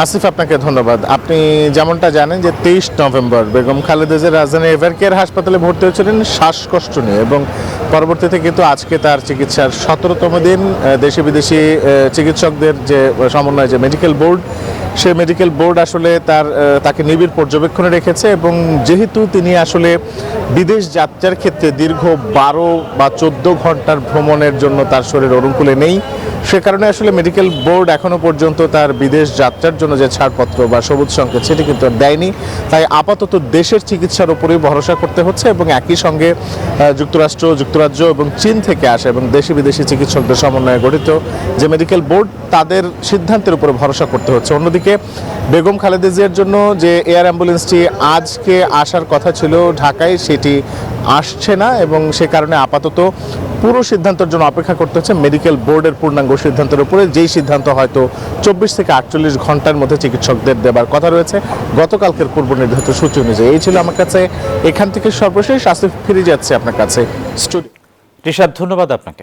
আসিফ, আপনাকে ধন্যবাদ। আপনি যেমনটা জানেন যে 23 নভেম্বর বেগম খালেদা জিয়া রাজধানী এভারকেয়ার হাসপাতালে ভর্তি হয়েছিলেন শ্বাসকষ্ট নিয়ে, এবং পরবর্তীতে কিন্তু আজকে তার চিকিৎসার 17তম দিন। দেশি বিদেশি চিকিৎসকদের যে সমন্বয় যে মেডিকেল বোর্ড, সেই মেডিকেল বোর্ড আসলে তাকে নিবিড় পর্যবেক্ষণে রেখেছে, এবং যেহেতু তিনি আসলে বিদেশ যাত্রার ক্ষেত্রে দীর্ঘ 12 বা 14 ঘন্টার ভ্রমণের জন্য তার শরীর অনুকূলে নেই, সে কারণে আসলে মেডিকেল বোর্ড এখনো পর্যন্ত তার বিদেশ যাত্রার জন্য যে ছাড়পত্র বা সবুজ সংকেত সেটি কিন্তু দেয়নি। তাই আপাতত দেশের চিকিৎসার উপরেই ভরসা করতে হচ্ছে, এবং একই সঙ্গে যুক্তরাজ্য এবং চীন থেকে আসা এবং দেশি বিদেশি চিকিৎসকদের সমন্বয়ে গঠিত যে মেডিকেল বোর্ড, তাদের সিদ্ধান্তের উপরে ভরসা করতে হচ্ছে। অন্যদিকে বেগম খালেদা জিয়ার জন্য যে এয়ার অ্যাম্বুলেন্সটি আজকে আসার কথা ছিল ঢাকায়, সেটি আসছে না, এবং সে কারণে আপাতত পুরো সিদ্ধান্তের জন্য অপেক্ষা করতে হচ্ছে মেডিকেল বোর্ডের পূর্ণাঙ্গ সিদ্ধান্তের উপরে, যেই সিদ্ধান্ত হয়তো 24 থেকে 48 ঘন্টার মধ্যে চিকিৎসকদের দেবার কথা রয়েছে গতকালকের পূর্ব নির্ধারিত সূচি অনুযায়ী। এই ছিল আমার কাছে এখান থেকে সর্বশেষ। আসিফ, ফিরে যাচ্ছে আপনার কাছে স্টুডিও। রিশাদ, ধন্যবাদ আপনাকে।